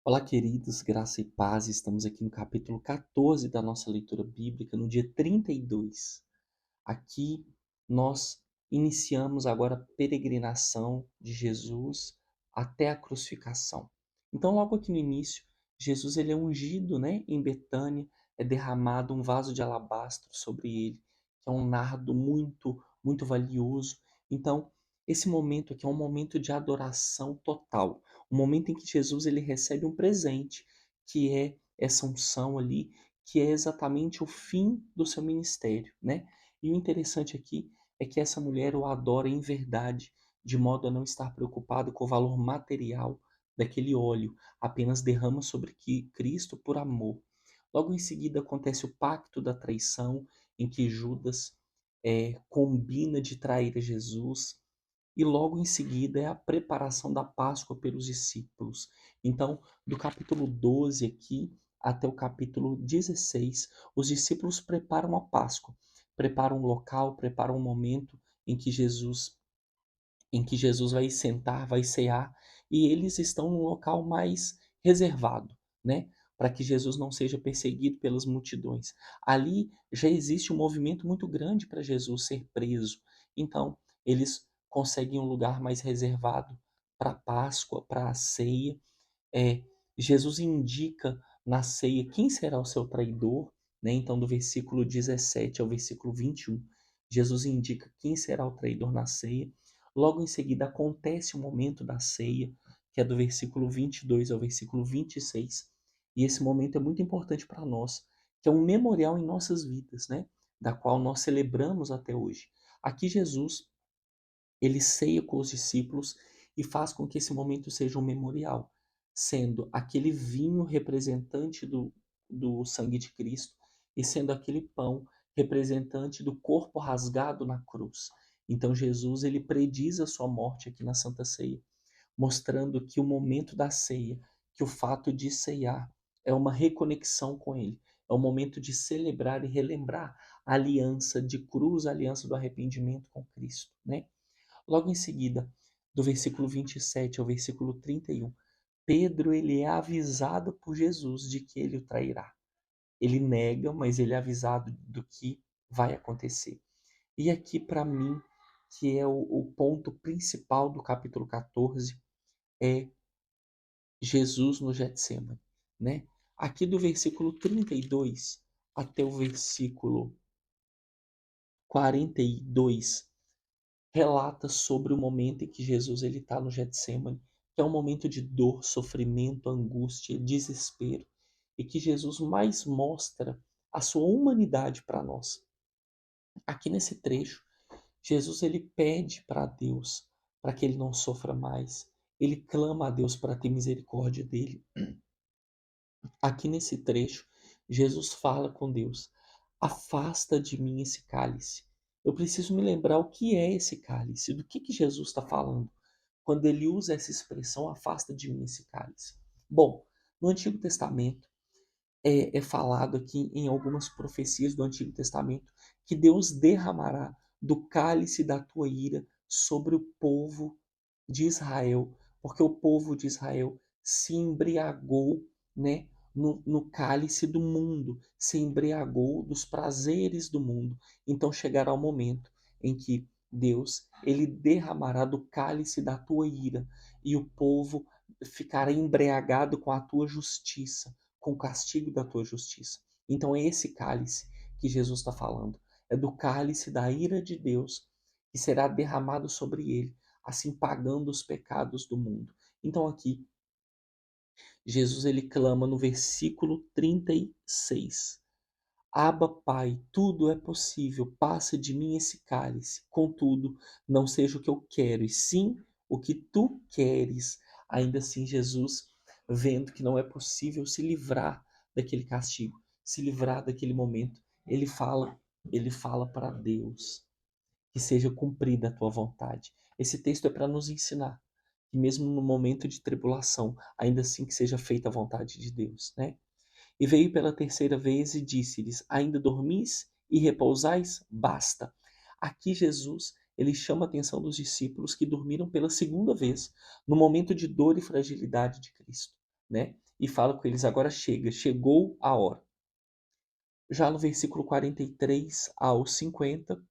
Olá, queridos, graça e paz. Estamos aqui no capítulo 14 da nossa leitura bíblica, no dia 32. Aqui nós iniciamos agora a peregrinação de Jesus até a crucificação. Então, logo aqui no início, Jesus ele é ungido, né, em Betânia, é derramado um vaso de alabastro sobre ele, que é um nardo muito valioso. Então, esse momento aqui é um momento de adoração total, um momento em que Jesus ele recebe um presente, que é essa unção ali, que é exatamente o fim do seu ministério, né? E o interessante aqui é que essa mulher o adora em verdade, de modo a não estar preocupado com o valor material daquele óleo, apenas derrama sobre Cristo por amor. Logo em seguida acontece o pacto da traição, em que Judas combina de trair Jesus, e logo em seguida é a preparação da Páscoa pelos discípulos. Então, do capítulo 12 aqui até o capítulo 16, os discípulos preparam a Páscoa, preparam um local, preparam um momento em que Jesus vai sentar, vai cear, e eles estão num local mais reservado, né? Para que Jesus não seja perseguido pelas multidões. Ali já existe um movimento muito grande para Jesus ser preso. Então, eles conseguem um lugar mais reservado para a Páscoa, para a ceia. É, Jesus indica na ceia quem será o seu traidor, né? Então, do versículo 17 ao versículo 21, Jesus indica quem será o traidor na ceia. Logo em seguida acontece o momento da ceia, que é do versículo 22 ao versículo 26. E esse momento é muito importante para nós, que é um memorial em nossas vidas, né? Da qual nós celebramos até hoje. Aqui Jesus, ele ceia com os discípulos e faz com que esse momento seja um memorial, sendo aquele vinho representante do sangue de Cristo e sendo aquele pão representante do corpo rasgado na cruz. Então Jesus ele prediz a sua morte aqui na Santa Ceia, mostrando que o momento da ceia, que o fato de ceiar é uma reconexão com ele, é um momento de celebrar e relembrar a aliança de cruz, a aliança do arrependimento com Cristo, né? Logo em seguida, do versículo 27 ao versículo 31, Pedro ele é avisado por Jesus de que ele o trairá. Ele nega, mas ele é avisado do que vai acontecer. E aqui, para mim, que é o ponto principal do capítulo 14, é Jesus no Getsemane, né? Aqui do versículo 32 até o versículo 42, relata sobre o momento em que Jesus ele está no Getsemane, que é um momento de dor, sofrimento, angústia, desespero, e que Jesus mais mostra a sua humanidade para nós. Aqui nesse trecho, Jesus ele pede para Deus para que ele não sofra mais. Ele clama a Deus para ter misericórdia dele. Aqui nesse trecho, Jesus fala com Deus: afasta de mim esse cálice. Eu preciso me lembrar o que é esse cálice, do que Jesus está falando quando ele usa essa expressão, afasta de mim esse cálice. Bom, no Antigo Testamento é falado aqui em algumas profecias do Antigo Testamento que Deus derramará do cálice da tua ira sobre o povo de Israel, porque o povo de Israel se embriagou, né, no cálice do mundo, se embriagou dos prazeres do mundo. Então chegará o momento em que Deus ele derramará do cálice da tua ira e o povo ficará embriagado com a tua justiça, com o castigo da tua justiça. Então é esse cálice que Jesus está falando. É do cálice da ira de Deus que será derramado sobre ele, assim pagando os pecados do mundo. Então aqui Jesus ele clama no versículo 36. Abba, Pai, tudo é possível, passa de mim esse cálice. Contudo, não seja o que eu quero, e sim o que tu queres. Ainda assim, Jesus, vendo que não é possível se livrar daquele castigo, se livrar daquele momento, ele fala para Deus que seja cumprida a tua vontade. Esse texto é para nos ensinar que mesmo no momento de tribulação, ainda assim que seja feita a vontade de Deus, né? E veio pela terceira vez e disse-lhes: ainda dormis e repousais? Basta. Aqui Jesus, ele chama a atenção dos discípulos que dormiram pela segunda vez, no momento de dor e fragilidade de Cristo, né? e fala com eles: agora chega, chegou a hora. Já no versículo 43 ao 50,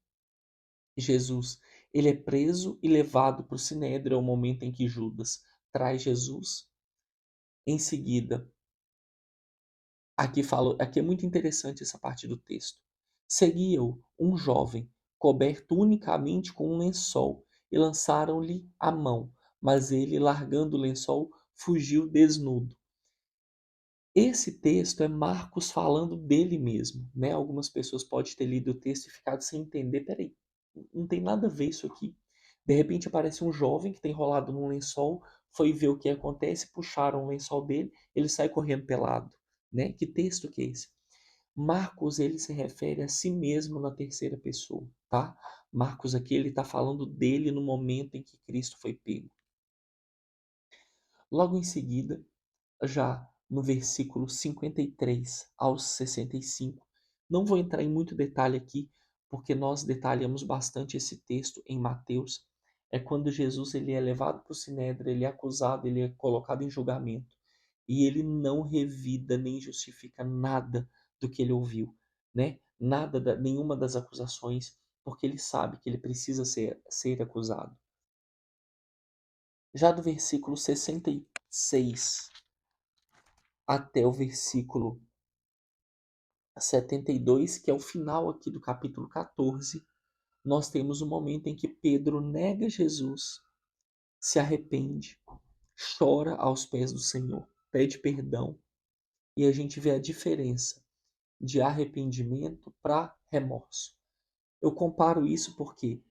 Jesus, ele é preso e levado para o Sinédrio, é o momento em que Judas traz Jesus. Em seguida, aqui é muito interessante essa parte do texto. Seguia-o um jovem, coberto unicamente com um lençol, e lançaram-lhe a mão, mas ele, largando o lençol, fugiu desnudo. Esse texto é Marcos falando dele mesmo, né? Algumas pessoas podem ter lido o texto e ficado sem entender. Peraí, não tem nada a ver isso aqui. De repente aparece um jovem que está enrolado num lençol, foi ver o que acontece, puxaram o lençol dele, ele sai correndo pelado, né? Que texto que é esse? Marcos, ele se refere a si mesmo na terceira pessoa, tá? Marcos aqui, ele está falando dele no momento em que Cristo foi pego. Logo em seguida, já no versículo 53 ao 65. Não vou entrar em muito detalhe aqui, porque nós detalhamos bastante esse texto em Mateus. É quando Jesus ele é levado para o sinédrio, ele é acusado, ele é colocado em julgamento. E ele não revida nem justifica nada do que ele ouviu, né? Nenhuma das acusações, porque ele sabe que ele precisa ser acusado. Já do versículo 66 até o versículo 72, que é o final aqui do capítulo 14, nós temos o momento em que Pedro nega Jesus, se arrepende, chora aos pés do Senhor, pede perdão, e a gente vê a diferença de arrependimento para remorso. Eu comparo isso porque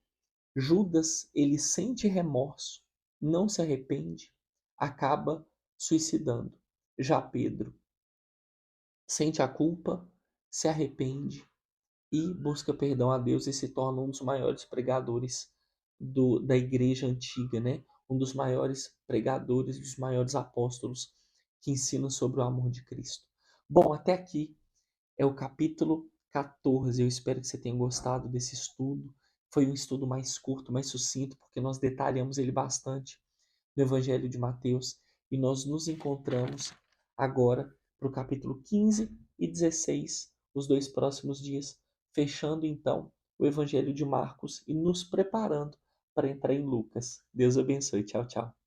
Judas, ele sente remorso, não se arrepende, acaba suicidando. Já Pedro sente a culpa, se arrepende e busca perdão a Deus e se torna um dos maiores pregadores da igreja antiga, né? Um dos maiores pregadores, dos maiores apóstolos que ensinam sobre o amor de Cristo. Bom, até aqui é o capítulo 14. Eu espero que você tenha gostado desse estudo. Foi um estudo mais curto, mais sucinto, porque nós detalhamos ele bastante no Evangelho de Mateus e nós nos encontramos agora para o capítulo 15 e 16, os dois próximos dias, fechando então o Evangelho de Marcos e nos preparando para entrar em Lucas. Deus abençoe. Tchau, tchau.